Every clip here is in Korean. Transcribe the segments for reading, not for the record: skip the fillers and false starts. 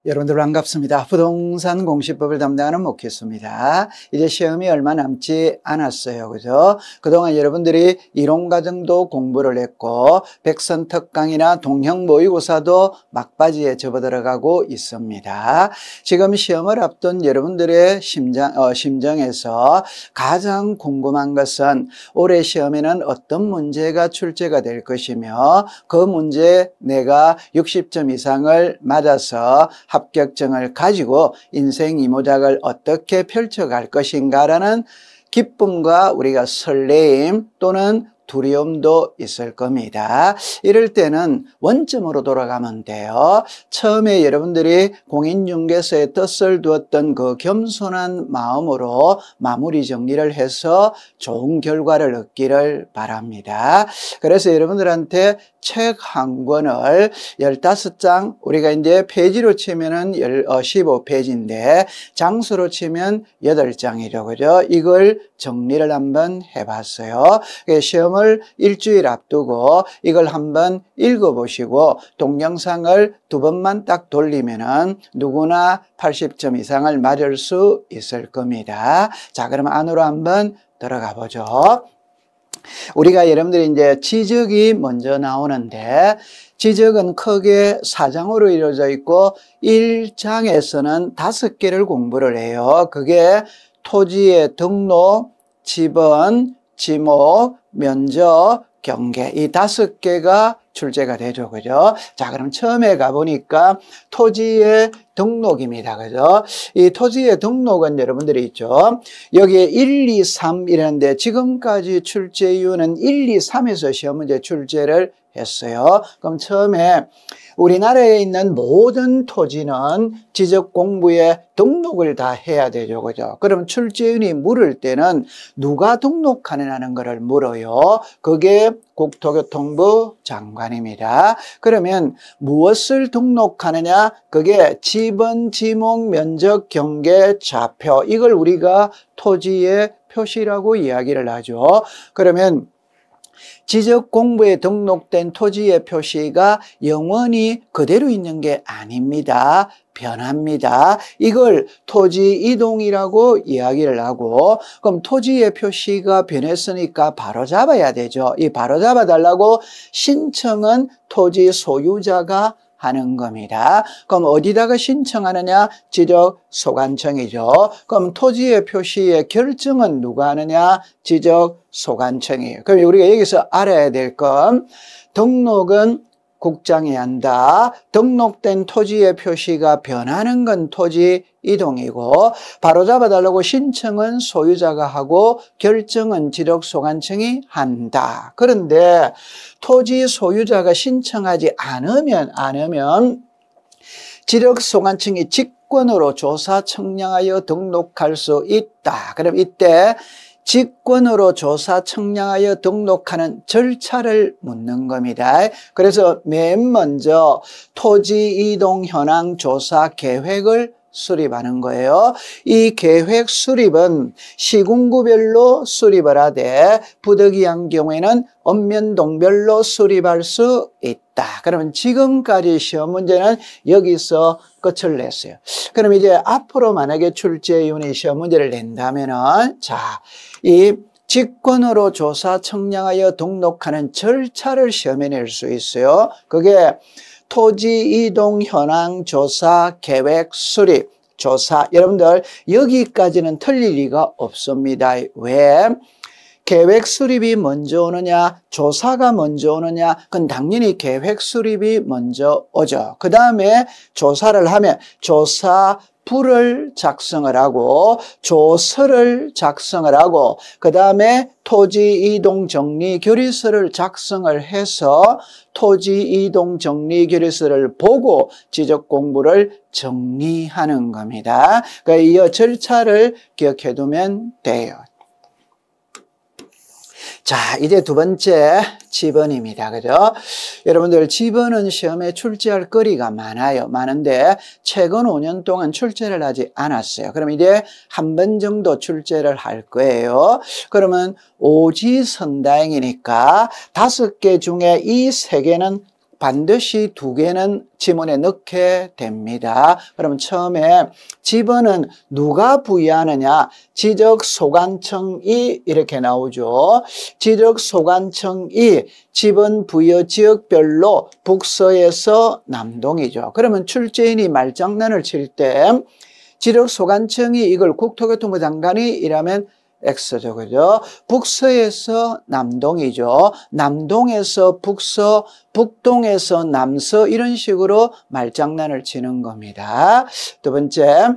여러분들 반갑습니다. 부동산 공시법을 담당하는 목회수입니다. 이제 시험이 얼마 남지 않았어요. 그죠? 그동안 여러분들이 이론과정도 공부를 했고 백선 특강이나 동형 모의고사도 막바지에 접어들어가고 있습니다. 지금 시험을 앞둔 여러분들의 심정에서 가장 궁금한 것은 올해 시험에는 어떤 문제가 출제가 될 것이며 그 문제 내가 60점 이상을 맞아서 합격증을 가지고 인생 이모작을 어떻게 펼쳐갈 것인가라는 기쁨과 우리가 설레임 또는 두려움도 있을 겁니다. 이럴 때는 원점으로 돌아가면 돼요. 처음에 여러분들이 공인중개사에 뜻을 두었던 그 겸손한 마음으로 마무리 정리를 해서 좋은 결과를 얻기를 바랍니다. 그래서 여러분들한테 책 한 권을 15장, 우리가 이제 페이지로 치면은 15페이지인데 장수로 치면 8장이죠. 그죠? 이걸 정리를 한번 해봤어요. 시험을 일주일 앞두고 이걸 한번 읽어보시고 동영상을 2번만 딱 돌리면은 누구나 80점 이상을 맞을 수 있을 겁니다. 자, 그럼 안으로 한번 들어가 보죠. 우리가 여러분들이 이제 지적이 먼저 나오는데 지적은 크게 4장으로 이루어져 있고 1장에서는 5개를 공부를 해요. 그게 토지의 등록, 지번, 지목, 면적, 경계 이 5개가 출제가 되죠. 그죠? 자, 그럼 처음에 가보니까 토지의 등록입니다. 그죠? 이 토지의 등록은 여러분들이 있죠. 여기에 1, 2, 3 이라는데 지금까지 출제 이유는 1, 2, 3에서 시험 문제 출제를 했어요. 그럼 처음에 우리나라에 있는 모든 토지는 지적 공부에 등록을 다 해야 되죠. 그죠? 그럼 출제인이 물을 때는 누가 등록하느냐는 것을 물어요. 그게 국토교통부 장관입니다. 그러면 무엇을 등록하느냐? 그게 지번, 지목, 면적, 경계, 좌표 이걸 우리가 토지의 표시라고 이야기를 하죠. 그러면 지적 공부에 등록된 토지의 표시가 영원히 그대로 있는 게 아닙니다. 변합니다. 이걸 토지 이동이라고 이야기를 하고 그럼 토지의 표시가 변했으니까 바로 잡아야 되죠. 이 바로 잡아 달라고 신청은 토지 소유자가 하는 겁니다. 그럼 어디다가 신청하느냐? 지적소관청이죠. 그럼 토지의 표시의 결정은 누가 하느냐? 지적소관청이에요. 그럼 우리가 여기서 알아야 될 건 등록은 국장이 한다. 등록된 토지의 표시가 변하는 건 토지 이동이고 바로 잡아달라고 신청은 소유자가 하고 결정은 지적소관청이 한다. 그런데 토지 소유자가 신청하지 않으면 지적소관청이 직권으로 조사 청량하여 등록할 수 있다. 그럼 이때 직권으로 조사 청량하여 등록하는 절차를 묻는 겁니다. 그래서 맨 먼저 토지 이동 현황 조사 계획을 수립하는 거예요. 이 계획 수립은 시군구별로 수립을 하되 부득이한 경우에는 읍면동별로 수립할 수 있다. 그러면 지금까지 시험 문제는 여기서 끝을 냈어요. 그럼 이제 앞으로 만약에 출제위원회 시험 문제를 낸다면은 자, 이 직권으로 조사 청량하여 등록하는 절차를 시험에 낼 수 있어요. 그게 토지 이동 현황 조사 계획 수립 조사 여러분들 여기까지는 틀릴 리가 없습니다. 왜? 계획 수립이 먼저 오느냐 조사가 먼저 오느냐 그건 당연히 계획 수립이 먼저 오죠. 그 다음에 조사를 하면 조사부를 작성을 하고 조서를 작성을 하고 그 다음에 토지 이동 정리 결의서를 작성을 해서 토지 이동 정리 결의서를 보고 지적 공부를 정리하는 겁니다. 그러니까 이 절차를 기억해 두면 돼요. 자, 이제 두 번째 지번입니다. 그죠? 여러분들 지번은 시험에 출제할 거리가 많은데 최근 5년 동안 출제를 하지 않았어요. 그럼 이제 한 번 정도 출제를 할 거예요. 그러면 오지선다행이니까 5개 중에 이 3개는 반드시 2개는 지문에 넣게 됩니다. 그러면 처음에 지번은 누가 부여하느냐? 지적소관청이 이렇게 나오죠. 지적소관청이 지번 부여 지역별로 북서에서 남동이죠. 그러면 출제인이 말장난을 칠 때 지적소관청이 이걸 국토교통부 장관이 이라면 X죠. 그죠? 북서에서 남동이죠. 남동에서 북서, 북동에서 남서 이런 식으로 말장난을 치는 겁니다. 두 번째,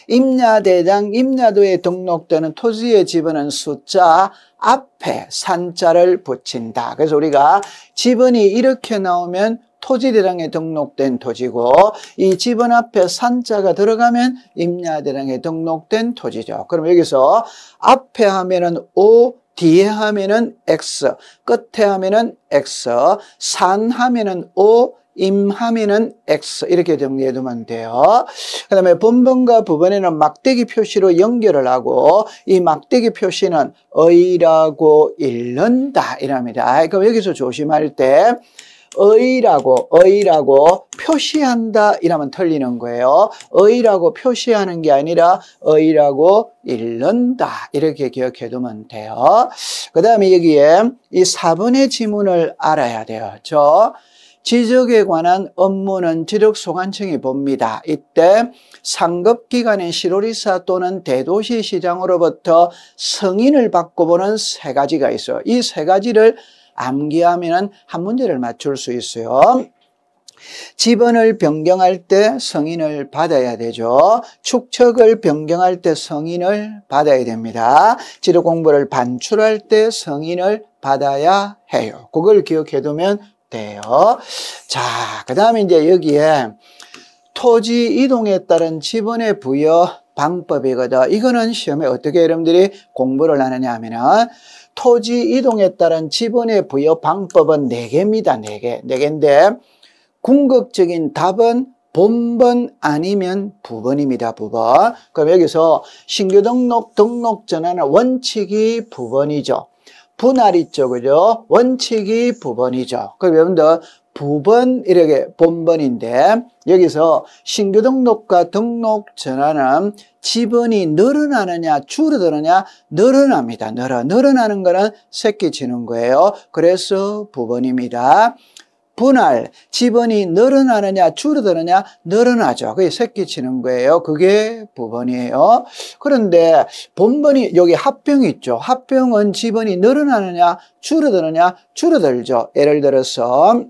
임야대장, 임야도에 등록되는 토지의 지번은 숫자 앞에 산자를 붙인다. 그래서 우리가 지번이 이렇게 나오면 토지대장에 등록된 토지고 이 지번 앞에 산자가 들어가면 임야대장에 등록된 토지죠. 그럼 여기서 앞에 하면은 O, 뒤에 하면은 X, 끝에 하면은 X, 산 하면은 O, 임 하면은 X 이렇게 정리해 두면 돼요. 그 다음에 본번과 부번에는 막대기 표시로 연결을 하고 이 막대기 표시는 의라고 읽는다 이랍니다. 그럼 여기서 조심할 때 의라고 표시한다 이러면 틀리는 거예요. 의라고 표시하는 게 아니라 의라고 읽는다 이렇게 기억해 두면 돼요. 그 다음에 여기에 이 4번의 지문을 알아야 돼요. 지적에 관한 업무는 지적소관청이 봅니다. 이때 상급기관인 시로리사 또는 대도시시장으로부터 승인을 받고 보는 3가지가 있어요. 이 3가지를 암기하면 한 문제를 맞출 수 있어요. 지번을 변경할 때 승인을 받아야 되죠. 축척을 변경할 때 승인을 받아야 됩니다. 지도 공부를 반출할 때 승인을 받아야 해요. 그걸 기억해 두면 돼요. 자, 그 다음에 이제 여기에 토지 이동에 따른 지번의 부여 방법이거든. 이거는 시험에 어떻게 여러분들이 공부를 하느냐 하면은 토지 이동에 따른 지번의 부여 방법은 4개입니다. 4개. 4개인데 궁극적인 답은 본번 아니면 부번입니다. 부번. 그럼 여기서 신규 등록 전환은 원칙이 부번이죠. 분할 있죠. 그죠? 원칙이 부번이죠. 그럼 여러분들 부번 이렇게 본번인데 여기서 신규 등록과 등록 전환은 지번이 늘어나느냐 줄어드느냐 늘어납니다. 늘어나는 거는 새끼 치는 거예요. 그래서 부번입니다. 분할 지번이 늘어나느냐 줄어드느냐 늘어나죠. 그게 새끼 치는 거예요. 그게 부번이에요. 그런데 본번이 여기 합병이 있죠. 합병은 지번이 늘어나느냐 줄어드느냐 줄어들죠. 예를 들어서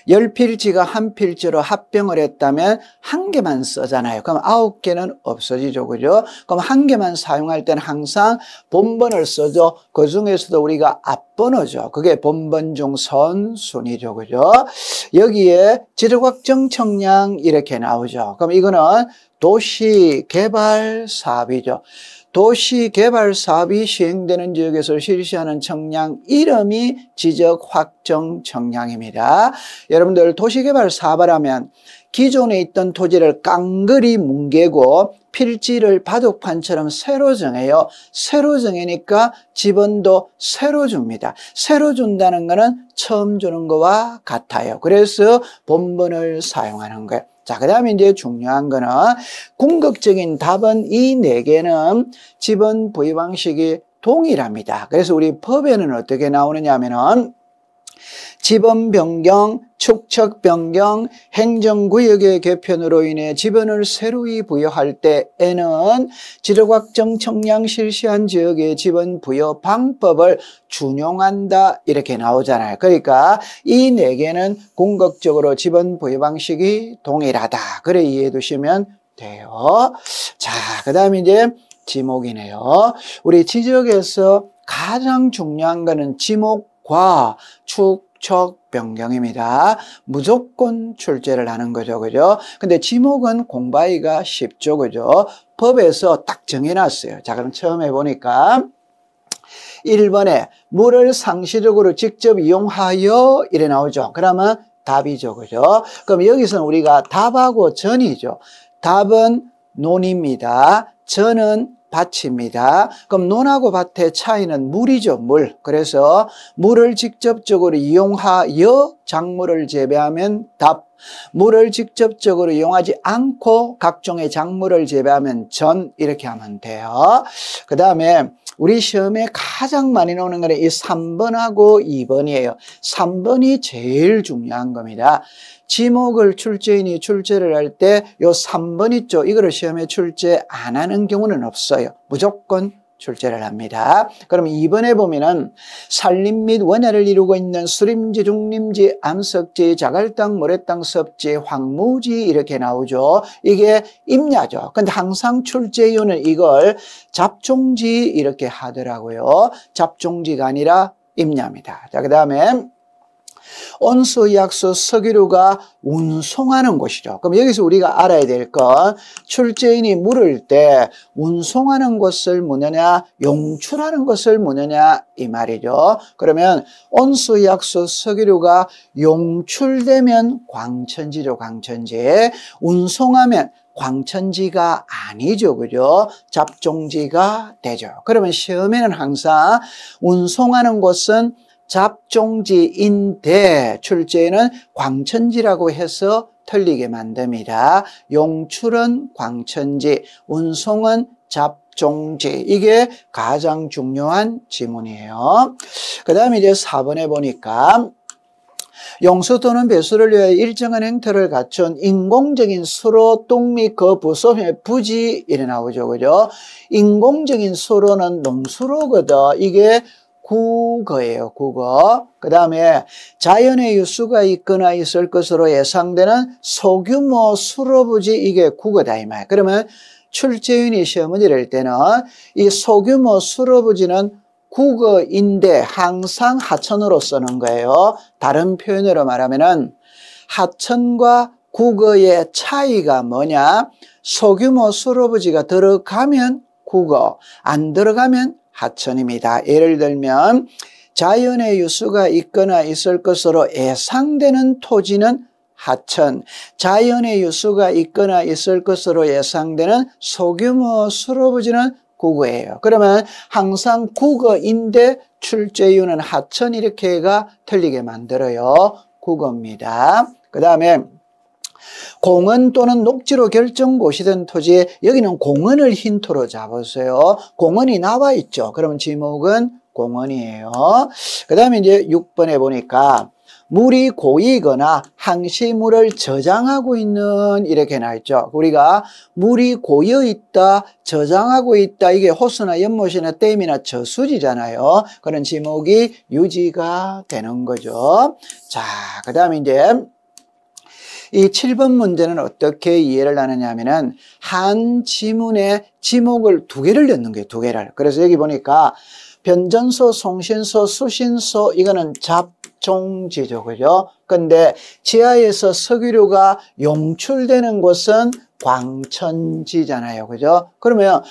10필지가 한 필지로 합병을 했다면 1개만 쓰잖아요. 그럼 9개는 없어지죠. 그죠? 그럼 1개만 사용할 때는 항상 본번을 써죠. 그 중에서도 우리가 앞번호죠. 그게 본번 중 선순위죠. 그죠? 여기에 지적확정 청량 이렇게 나오죠. 그럼 이거는 도시개발 사업이죠. 도시개발사업이 시행되는 지역에서 실시하는 청량 이름이 지적확정 청량입니다. 여러분들 도시개발 사업을 하면 기존에 있던 토지를 깡그리 뭉개고 필지를 바둑판처럼 새로 정해요. 새로 정하니까 지번도 새로 줍니다. 새로 준다는 것은 처음 주는 것과 같아요. 그래서 본번을 사용하는 거예요. 자, 그 다음에 이제 중요한 거는 궁극적인 답은 이 4개는 지번 부여 방식이 동일합니다. 그래서 우리 법에는 어떻게 나오느냐 하면은 지번 변경, 축척 변경, 행정구역의 개편으로 인해 지번을 새로이 부여할 때에는 지적확정 청량 실시한 지역의 지번 부여 방법을 준용한다 이렇게 나오잖아요. 그러니까 이 4개는 궁극적으로 지번 부여 방식이 동일하다. 그래 이해해 두시면 돼요. 자, 그 다음에 이제 지목이네요. 우리 지적에서 가장 중요한 거는 지목과 축척 변경입니다. 무조건 출제를 하는 거죠. 그죠? 근데 지목은 공부하기가 쉽죠. 그죠? 법에서 딱 정해놨어요. 자, 그럼 처음 해보니까 1번에 물을 상시적으로 직접 이용하여 이래 나오죠. 그러면 답이죠. 그죠? 그럼 여기서는 우리가 답하고 전이죠. 답은 논입니다. 전은 밭입니다. 그럼 논하고 밭의 차이는 물이죠, 물. 그래서 물을 직접적으로 이용하여 작물을 재배하면 답. 물을 직접적으로 이용하지 않고 각종의 작물을 재배하면 전. 이렇게 하면 돼요. 그 다음에 우리 시험에 가장 많이 나오는 거는 이 3번하고 2번이에요. 3번이 제일 중요한 겁니다. 지목을 출제인이 출제를 할 때 요 3번 있죠. 이거를 시험에 출제 안 하는 경우는 없어요. 무조건 출제를 합니다. 그럼 2번에 보면은 산림 및 원야를 이루고 있는 수림지, 중림지, 암석지, 자갈땅, 모래땅, 섭지, 황무지 이렇게 나오죠. 이게 임야죠. 근데 항상 출제 이유는 이걸 잡종지 이렇게 하더라고요. 잡종지가 아니라 임야입니다. 자, 그 다음에 온수, 약수, 석유류가 운송하는 곳이죠. 그럼 여기서 우리가 알아야 될 건 출제인이 물을 때 운송하는 곳을 묻느냐 용출하는 것을 묻느냐 이 말이죠. 그러면 온수, 약수, 석유류가 용출되면 광천지죠. 광천지. 운송하면 광천지가 아니죠. 그죠? 잡종지가 되죠. 그러면 시험에는 항상 운송하는 곳은 잡종지인데 출제는 광천지라고 해서 틀리게 만듭니다. 용출은 광천지, 운송은 잡종지. 이게 가장 중요한 지문이에요. 그 다음에 이제 4번에 보니까 용수 또는 배수를 위하여 일정한 행태를 갖춘 인공적인 수로, 똥 및 그 부소의 부지 이래 나오죠. 그죠? 인공적인 수로는 농수로거든. 이게 국어예요, 국어. 그 다음에 자연의 유수가 있거나 있을 것으로 예상되는 소규모 수로부지, 이게 국어다, 이 말. 그러면 출제인이 시험 문제를 낼 때는 이 소규모 수로부지는 국어인데 항상 하천으로 쓰는 거예요. 다른 표현으로 말하면은 하천과 국어의 차이가 뭐냐? 소규모 수로부지가 들어가면 국어, 안 들어가면 하천입니다. 예를 들면 자연의 유수가 있거나 있을 것으로 예상되는 토지는 하천, 자연의 유수가 있거나 있을 것으로 예상되는 소규모 수로부지는 국어예요. 그러면 항상 국어인데 출제유는 하천 이렇게가 틀리게 만들어요. 국어입니다. 그 다음에 공원 또는 녹지로 결정고시된 토지에 여기는 공원을 힌트로 잡으세요. 공원이 나와 있죠. 그러면 지목은 공원이에요. 그 다음에 이제 6번에 보니까 물이 고이거나 항시물을 저장하고 있는 이렇게 나와 있죠. 우리가 물이 고여 있다, 저장하고 있다, 이게 호수나 연못이나 댐이나 저수지잖아요. 그런 지목이 유지가 되는 거죠. 자, 그 다음에 이제 이 7번 문제는 어떻게 이해를 하느냐 하면은 한 지문에 지목을 두 개를 넣는 거예요. 두 개를. 그래서 여기 보니까 변전소, 송신소, 수신소 이거는 잡종지죠. 그죠? 근데 지하에서 석유류가 용출되는 곳은 광천지잖아요. 그죠? 그러면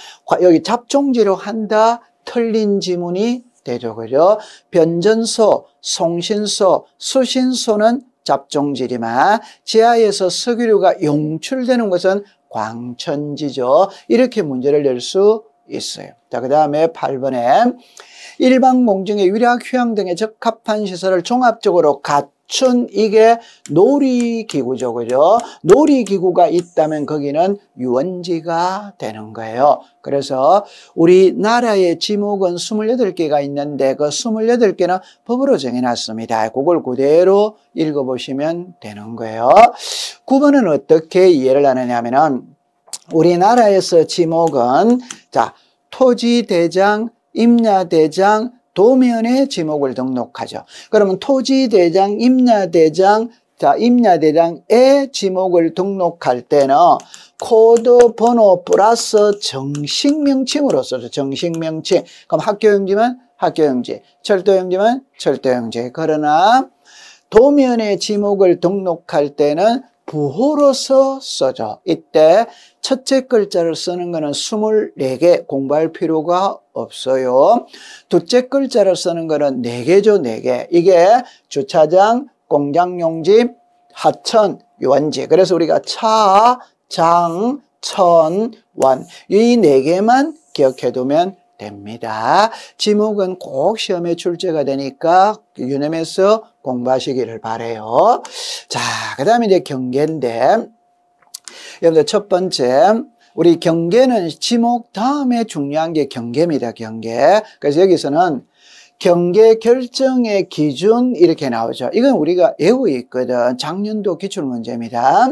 여기 잡종지로 한다 틀린 지문이 되죠. 그죠? 변전소, 송신소, 수신소는 잡종지지만 지하에서 석유류가 용출되는 것은 광천지죠. 이렇게 문제를 낼 수 있어요. 자, 그 다음에 8번에 일반 공중의 유약, 휴양 등에 적합한 시설을 종합적으로 갖춘 이게 놀이기구죠. 그죠? 놀이기구가 있다면 거기는 유원지가 되는 거예요. 그래서 우리나라의 지목은 28개가 있는데 그 28개는 법으로 정해놨습니다. 그걸 그대로 읽어보시면 되는 거예요. 9번은 어떻게 이해를 하느냐 하면은 우리나라에서 지목은 자, 토지대장, 임야대장, 도면에 지목을 등록하죠. 그러면 토지대장, 임야대장, 자, 임야대장에 지목을 등록할 때는 코드 번호 플러스 정식명칭으로 써죠. 정식명칭. 그럼 학교용지면 학교용지, 철도용지면 철도용지. 그러나 도면에 지목을 등록할 때는 부호로서 써죠. 이때 첫째 글자를 쓰는 거는 24개 공부할 필요가 없어요. 둘째 글자를 쓰는 거는 4개죠. 4개. 이게 주차장, 공장용지, 하천, 유원지. 그래서 우리가 차, 장, 천, 원. 이 4개만 기억해두면 됩니다. 지목은 꼭 시험에 출제가 되니까 유념해서 공부하시기를 바라요. 자, 그 다음에 이제 경계인데, 여러분들 첫 번째, 우리 경계는 지목 다음에 중요한 게 경계입니다. 경계. 그래서 여기서는 경계 결정의 기준 이렇게 나오죠. 이건 우리가 외우고 있거든. 작년도 기출문제입니다.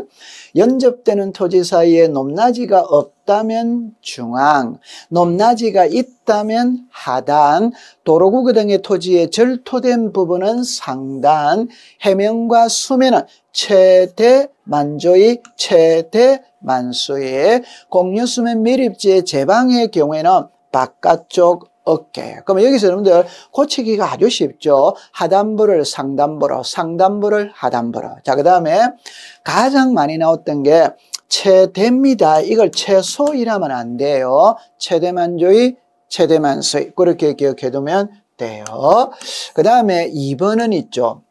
연접되는 토지 사이에 높낮이가 없다면 중앙, 높낮이가 있다면 하단, 도로구구 등의 토지에 절토된 부분은 상단, 해면과 수면은 최대 만조의 최대 만수의, 공유수면 밀입지의 제방의 경우에는 바깥쪽 어깨. 그럼 여기서 여러분들 고치기가 아주 쉽죠. 하단부를 상단부로, 상단부를 하단부로. 자, 그 다음에 가장 많이 나왔던 게 최대입니다. 이걸 최소이라면 안 돼요. 최대만조의 최대만수의. 그렇게 기억해두면 돼요. 그 다음에 2번은 있죠.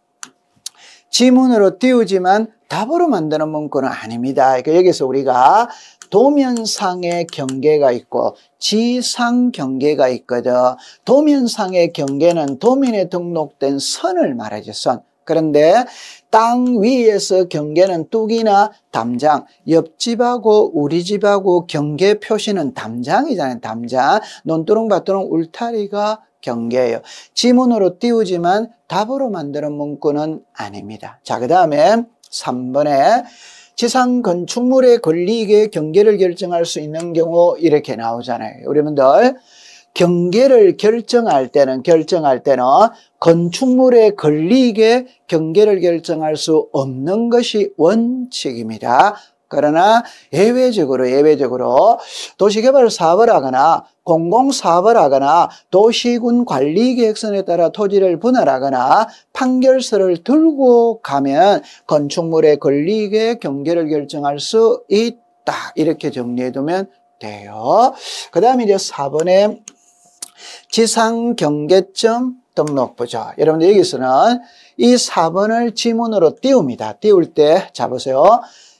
지문으로 띄우지만 답으로 만드는 문구는 아닙니다. 그러니까 여기서 우리가 도면상의 경계가 있고 지상 경계가 있거든. 도면상의 경계는 도면에 등록된 선을 말하죠. 선. 그런데 땅 위에서 경계는 뚝이나 담장, 옆집하고 우리 집하고 경계 표시는 담장이잖아요. 담장. 논두렁 밭두렁 울타리가 경계예요. 지문으로 띄우지만 답으로 만드는 문구는 아닙니다. 자, 그 다음에 3번에 지상 건축물에 걸리게 경계를 결정할 수 있는 경우 이렇게 나오잖아요. 여러분들 경계를 결정할 때는 건축물에 걸리게 경계를 결정할 수 없는 것이 원칙입니다. 그러나 예외적으로 도시개발 사업을 하거나 공공사업을 하거나 도시군 관리계획선에 따라 토지를 분할하거나 판결서를 들고 가면 건축물에 걸리게 경계를 결정할 수 있다. 이렇게 정리해두면 돼요. 그 다음에 이제 4번에 지상경계점 등록부죠. 여러분들 여기서는 이 4번을 지문으로 띄웁니다. 띄울 때 자 보세요.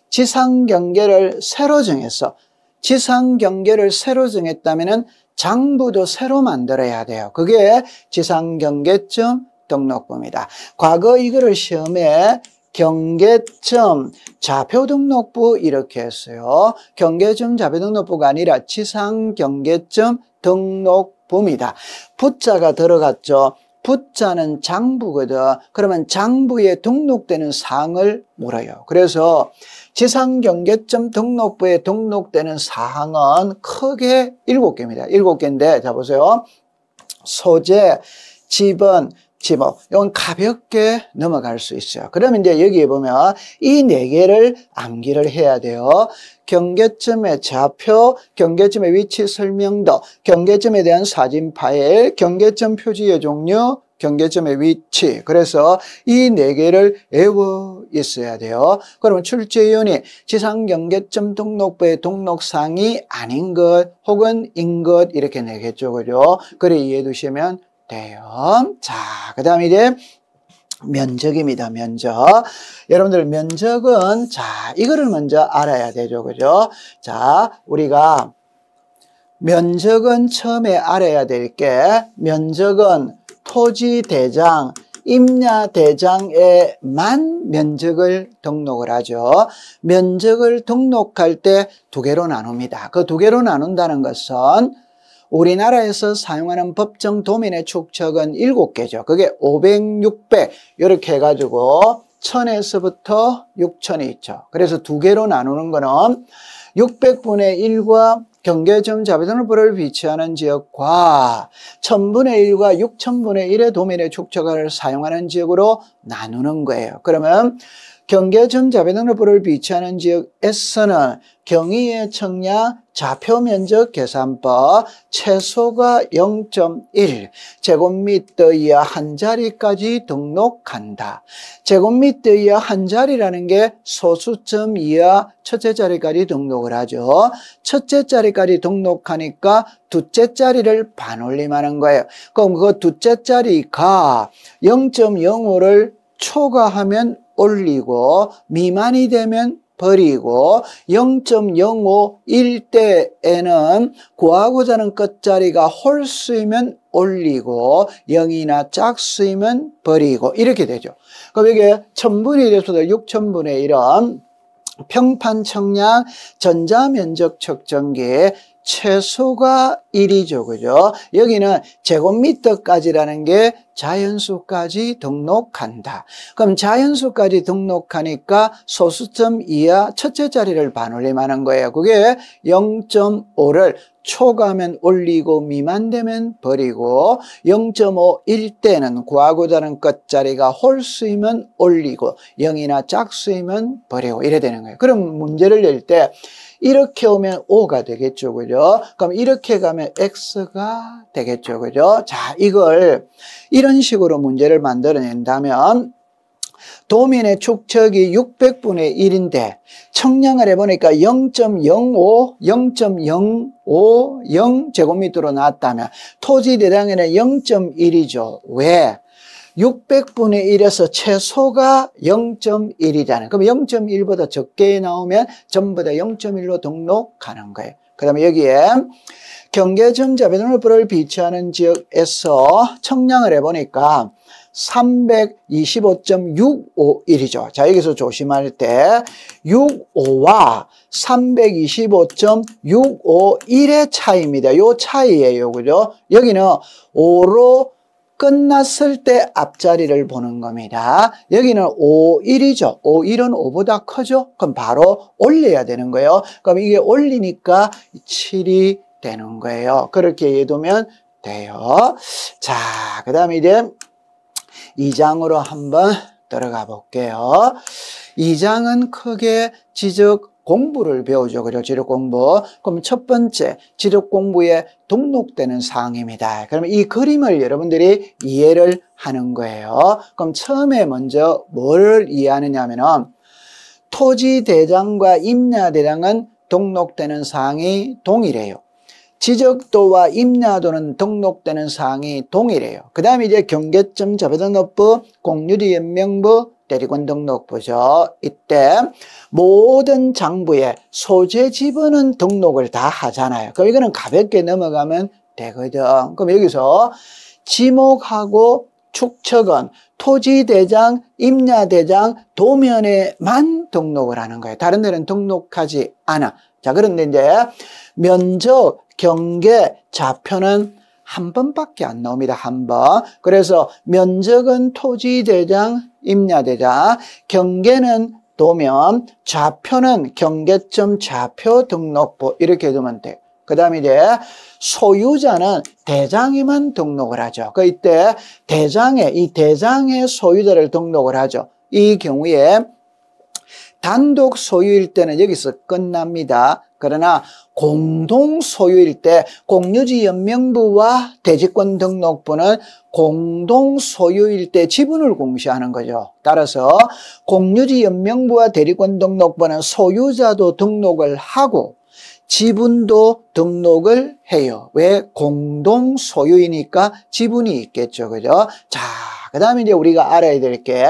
지상경계를 새로 정했어. 지상경계를 새로 정했다면 장부도 새로 만들어야 돼요. 그게 지상경계점 등록부입니다. 과거 이거를 시험에 경계점 좌표등록부 이렇게 했어요. 경계점 좌표등록부가 아니라 지상경계점 등록부입니다. 부자가 들어갔죠. 부자는 장부거든. 그러면 장부에 등록되는 사항을 물어요. 그래서 지상경계점 등록부에 등록되는 사항은 크게 7개입니다. 7개인데 자 보세요. 소재, 지번, 지목. 이건 가볍게 넘어갈 수 있어요. 그러면 이제 여기에 보면 이 4개를 암기를 해야 돼요. 경계점의 좌표, 경계점의 위치 설명도, 경계점에 대한 사진 파일, 경계점 표지의 종류, 경계점의 위치. 그래서 이 4개를 외워 있어야 돼요. 그러면 출제위원이 지상경계점 등록부의 등록사항이 아닌 것 혹은 인 것 이렇게 내겠죠. 그죠? 그래 이해해 두시면 돼요. 자, 그 다음에 이제 면적입니다. 면적. 여러분들 면적은 자, 이거를 먼저 알아야 되죠. 그죠? 자, 우리가 면적은 처음에 알아야 될 게 면적은 토지대장, 임야대장에만 면적을 등록을 하죠. 면적을 등록할 때 2개로 나눕니다. 그 2개로 나눈다는 것은 우리나라에서 사용하는 법정 도면의 축척은 7개죠. 그게 500, 600 이렇게 해가지고 1000에서부터 6000이 있죠. 그래서 2개로 나누는 거는 600분의 1과 경계점 좌표등록부를 위치하는 지역과 1000분의 1과 6000분의 1의 도면의 축척을 사용하는 지역으로 나누는 거예요. 그러면 경계점 좌표등록부를 위치하는 지역에서는 경의의 청량 좌표면적 계산법 최소가 0.1 제곱미터 이하 한 자리까지 등록한다. 제곱미터 이하 한 자리라는 게 소수점 이하 첫째 자리까지 등록을 하죠. 첫째 자리까지 등록하니까 둘째 자리를 반올림하는 거예요. 그럼 그 둘째 자리가 0.05를 초과하면 올리고 미만이 되면 버리고 0.051 대에는 구하고자 하는 끝자리가 홀수이면 올리고 0이나 짝수이면 버리고 이렇게 되죠. 그럼 이게 1000분의 1에서도 6000분의 1은 평판 청량 전자면적 측정기의 최소가 1이죠. 그죠? 여기는 제곱미터까지라는 게 자연수까지 등록한다. 그럼 자연수까지 등록하니까 소수점 이하 첫째 자리를 반올림하는 거예요. 그게 0.5를 초과하면 올리고 미만되면 버리고 0.51 대는 구하고자 하는 끝자리가 홀수이면 올리고 0이나 짝수이면 버리고 이래 되는 거예요. 그럼 문제를 낼 때 이렇게 오면 5가 되겠죠. 그죠? 그럼 이렇게 가면 X가 되겠죠. 그죠? 자, 이걸 이런 식으로 문제를 만들어낸다면 도면의 축척이 600분의 1인데 청량을 해보니까 0.05, 0.050 제곱미터로 나왔다면 토지 대장에는 0.1이죠. 왜? 600분의 1에서 최소가 0.1이잖아요. 그럼 0.1보다 적게 나오면 전부 다 0.1로 등록하는 거예요. 그 다음에 여기에 경계점자 배등록부를 비치하는 지역에서 청량을 해보니까 325.651이죠. 자, 여기서 조심할 때 65와 325.651의 차이입니다. 요 차이예요. 그죠? 여기는 5로 끝났을 때 앞자리를 보는 겁니다. 여기는 51이죠. 51은 5보다 크죠? 그럼 바로 올려야 되는 거예요. 그럼 이게 올리니까 7이 되는 거예요. 그렇게 해두면 돼요. 자, 그 다음에 이제 2장으로 한번 들어가 볼게요. 2장은 크게 지적 공부를 배우죠. 그죠? 지력 공부. 그럼 첫 번째, 지력 공부에 등록되는 사항입니다. 그러면 이 그림을 여러분들이 이해를 하는 거예요. 그럼 처음에 먼저 뭐를 이해하느냐 하면은 토지 대장과 임야 대장은 등록되는 사항이 동일해요. 지적도와 임야도는 등록되는 사항이 동일해요. 그 다음에 이제 경계점 자배등록부, 공유지 연명부, 대리권 등록부죠. 이때 모든 장부에 소재 지분은 등록을 다 하잖아요. 그럼 이거는 가볍게 넘어가면 되거든. 그럼 여기서 지목하고 축척은 토지대장, 임야대장, 도면에만 등록을 하는 거예요. 다른 데는 등록하지 않아. 자, 그런데 이제 면적, 경계, 좌표는 한 번밖에 안 나옵니다. 한 번. 그래서 면적은 토지대장, 임야대장, 경계는 도면, 좌표는 경계점 좌표 등록부 이렇게 두면 돼요. 그 다음에 이제 소유자는 대장에만 등록을 하죠. 그 이때 이 대장의 소유자를 등록을 하죠. 이 경우에 단독 소유일 때는 여기서 끝납니다. 그러나 공동 소유일 때 공유지 연명부와 대지권 등록부는 공동 소유일 때 지분을 공시하는 거죠. 따라서 공유지 연명부와 대리권 등록부는 소유자도 등록을 하고 지분도 등록을 해요. 왜? 공동 소유이니까 지분이 있겠죠. 그죠? 자, 그 다음에 이제 우리가 알아야 될 게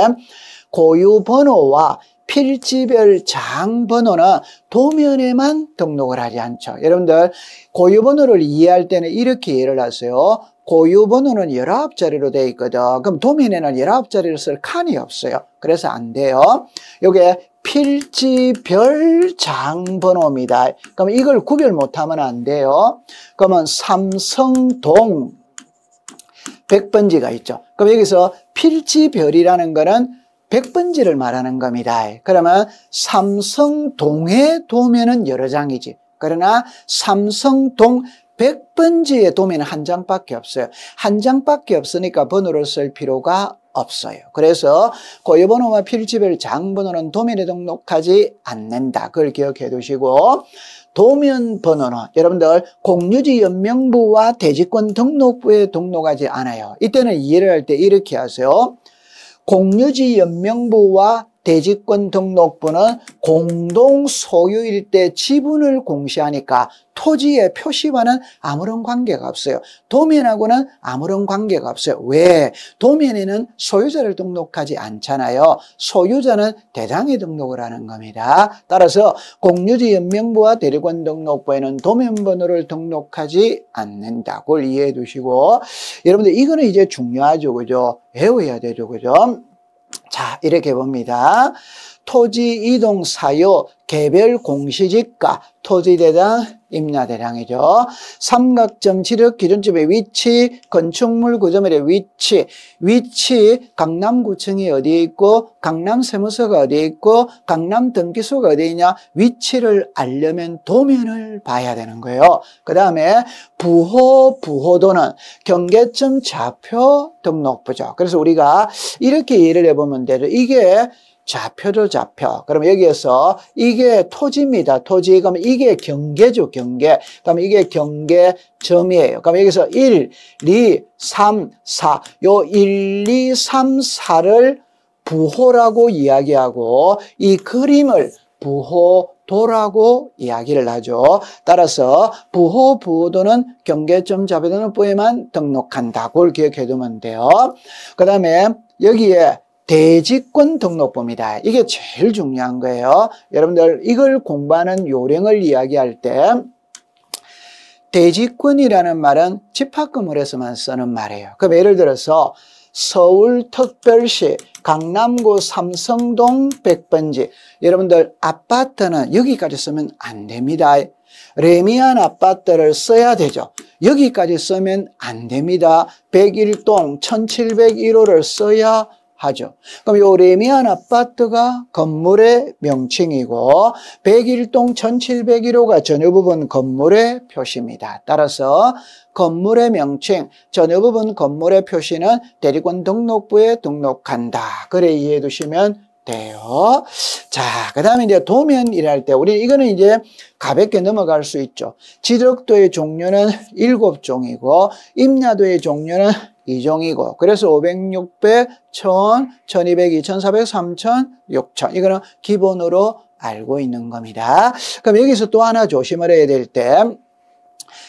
고유 번호와 필지별 장 번호는 도면에만 등록을 하지 않죠. 여러분들 고유 번호를 이해할 때는 이렇게 이해를 하세요. 고유 번호는 19자리로 되어 있거든. 그럼 도면에는 19자리를 쓸 칸이 없어요. 그래서 안 돼요. 요게 필지별 장 번호입니다. 그럼 이걸 구별 못하면 안 돼요. 그러면 삼성동 100번지가 있죠. 그럼 여기서 필지별이라는 거는 100번지를 말하는 겁니다. 그러면 삼성동의 도면은 여러 장이지. 그러나 삼성동 100번지의 도면은 한 장밖에 없어요. 한 장밖에 없으니까 번호를 쓸 필요가 없어요. 그래서 고유번호와 필지별 장번호는 도면에 등록하지 않는다. 그걸 기억해 두시고 도면 번호는 여러분들 공유지 연명부와 대지권 등록부에 등록하지 않아요. 이때는 이해를 할 때 이렇게 하세요. 공유지 연명부와 대지권 등록부는 공동 소유일 때 지분을 공시하니까 토지의 표시와는 아무런 관계가 없어요. 도면하고는 아무런 관계가 없어요. 왜? 도면에는 소유자를 등록하지 않잖아요. 소유자는 대장에 등록을 하는 겁니다. 따라서 공유지 연명부와 대리권 등록부에는 도면번호를 등록하지 않는다. 그걸 이해해 두시고, 여러분들 이거는 이제 중요하죠. 그죠? 외워야 되죠. 그죠? 자, 이렇게 봅니다. 토지 이동 사유, 개별 공시지가, 토지대장, 임야대장이죠. 삼각점 지력 기준점의 위치, 건축물 구조물의 위치, 강남구청이 어디에 있고, 강남세무서가 어디에 있고, 강남등기소가 어디에 있냐, 위치를 알려면 도면을 봐야 되는 거예요. 그 다음에 부호도는 경계점 좌표 등록부죠. 그래서 우리가 이렇게 예를 해보면 되죠. 이게 좌표죠, 좌표. 그러면 여기에서 이게 토지입니다. 토지. 그러면 이게 경계죠, 경계. 그러면 이게 경계점이에요. 그러면 여기서 1, 2, 3, 4. 요 1, 2, 3, 4를 부호라고 이야기하고 이 그림을 부호도라고 이야기를 하죠. 따라서 부호도는 경계점 좌표등록부에만 등록한다. 그걸 기억해 두면 돼요. 그 다음에 여기에 대지권 등록부입니다. 이게 제일 중요한 거예요. 여러분들 이걸 공부하는 요령을 이야기할 때 대지권이라는 말은 집합건물에서만 쓰는 말이에요. 그럼 예를 들어서 서울특별시 강남구 삼성동 100번지, 여러분들 아파트는 여기까지 쓰면 안 됩니다. 레미안 아파트를 써야 되죠. 여기까지 쓰면 안 됩니다. 101동 1701호를 써야 하죠. 그럼 요 레미안 아파트가 건물의 명칭이고 101동 1701호가 전유 부분 건물의 표시입니다. 따라서 건물의 명칭, 전유 부분 건물의 표시는 대리권 등록부에 등록한다. 그래 이해해 두시면 돼요. 자, 그 다음에 이제 도면이랄 때 우리 이거는 이제 가볍게 넘어갈 수 있죠. 지적도의 종류는 7종이고 임야도의 종류는 2종이고 그래서 500, 600, 1000, 1200, 2400, 3000, 6000 이거는 기본으로 알고 있는 겁니다. 그럼 여기서 또 하나 조심을 해야 될 때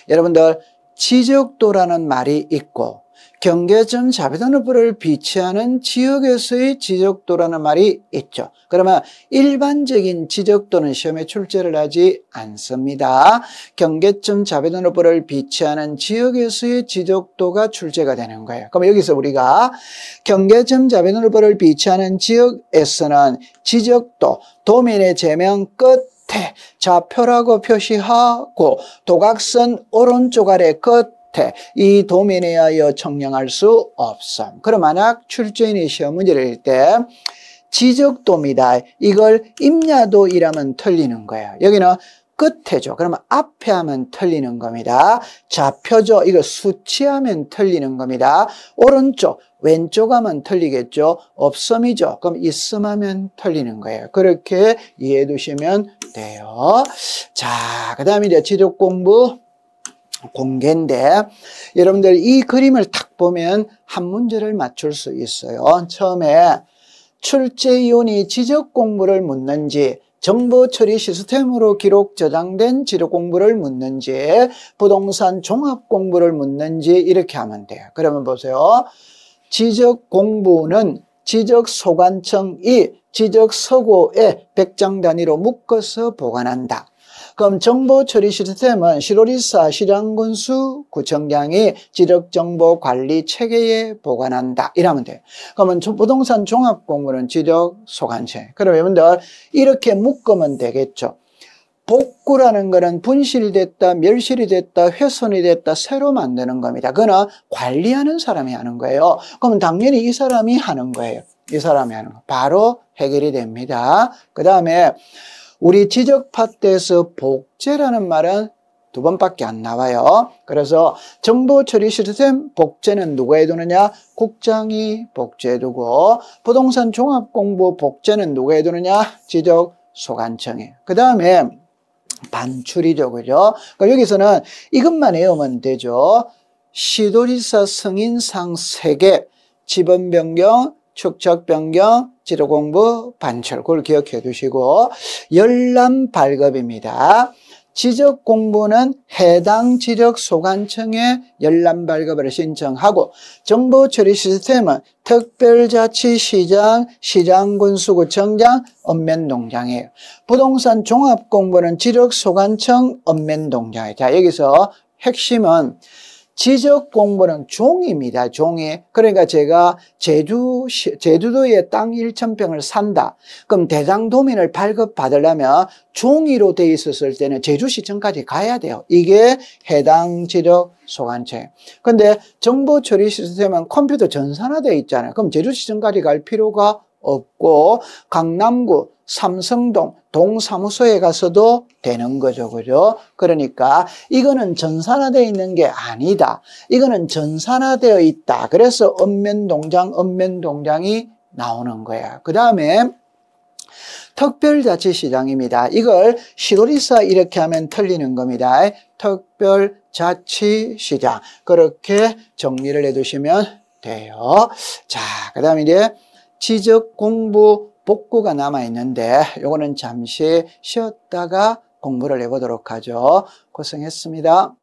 여러분들 지적도라는 말이 있고 경계점 좌표등록부를 비치하는 지역에서의 지적도라는 말이 있죠. 그러면 일반적인 지적도는 시험에 출제를 하지 않습니다. 경계점 좌표등록부를 비치하는 지역에서의 지적도가 출제가 되는 거예요. 그럼 여기서 우리가 경계점 좌표등록부를 비치하는 지역에서는 지적도, 도면의 제명 끝에 좌표라고 표시하고 도각선 오른쪽 아래 끝 이 도면에 의하여 청량할 수 없음. 그럼 만약 출제인이 시험 문제를 낼 때 지적도입니다. 이걸 임야도이라면 틀리는 거예요. 여기는 끝에죠. 그러면 앞에 하면 틀리는 겁니다. 좌표죠. 이거 수치하면 틀리는 겁니다. 오른쪽, 왼쪽 하면 틀리겠죠. 없음이죠. 그럼 있음 하면 틀리는 거예요. 그렇게 이해해 두시면 돼요. 자, 그 다음에 이제 지적 공부 공개인데 여러분들 이 그림을 딱 보면 한 문제를 맞출 수 있어요. 처음에 출제위원이 지적 공부를 묻는지 정보 처리 시스템으로 기록 저장된 지적 공부를 묻는지 부동산 종합 공부를 묻는지 이렇게 하면 돼요. 그러면 보세요. 지적 공부는 지적 소관청이 지적 서고에 100장 단위로 묶어서 보관한다. 그럼 정보 처리 시스템은 시로리사, 시장군수, 구청장이 지적정보 관리 체계에 보관한다. 이러면 돼요. 그러면 부동산 종합공부는 지적소관청. 그럼 여러분들 이렇게 묶으면 되겠죠. 복구라는 거는 분실됐다, 멸실이 됐다, 훼손이 됐다, 새로 만드는 겁니다. 그거는 관리하는 사람이 하는 거예요. 그러면 당연히 이 사람이 하는 거예요. 이 사람이 하는 거. 바로 해결이 됩니다. 그 다음에 우리 지적 파트에서 복제라는 말은 2번밖에 안 나와요. 그래서 정보 처리 시스템 복제는 누가 해두느냐? 국장이 복제해두고 부동산 종합공부 복제는 누가 해두느냐? 지적 소관청이에요. 그 다음에 반출이죠. 그죠? 그러니까 여기서는 이것만 외우면 되죠. 시도지사 승인상 3개, 지번 변경, 축척 변경, 지도 공부, 반출. 그걸 기억해 두시고, 열람 발급입니다. 지적 공부는 해당 지적 소관청에 열람 발급을 신청하고, 정보 처리 시스템은 특별자치시장, 시장군수구청장, 읍면농장이에요. 부동산 종합 공부는 지적 소관청, 읍면농장이에요. 자, 여기서 핵심은 지적 공부는 종입니다. 종이. 그러니까 제가 제주도에 땅 1,000평을 산다. 그럼 대장도민을 발급받으려면 종이로 돼 있었을 때는 제주시청까지 가야 돼요. 이게 해당 지적 소관청이에요. 근데 정보 처리 시스템은 컴퓨터 전산화되어 있잖아요. 그럼 제주시청까지 갈 필요가 없고 강남구 삼성동 동사무소에 가서도 되는 거죠. 그죠? 그러니까 이거는 전산화되어 있는 게 아니다. 이거는 전산화되어 있다. 그래서 읍면동장이 나오는 거야. 그 다음에 특별자치시장입니다. 이걸 시도리사 이렇게 하면 틀리는 겁니다. 특별자치시장. 그렇게 정리를 해두시면 돼요. 자, 그 다음에 이제 지적 공부 복구가 남아있는데 요거는 잠시 쉬었다가 공부를 해보도록 하죠. 고생했습니다.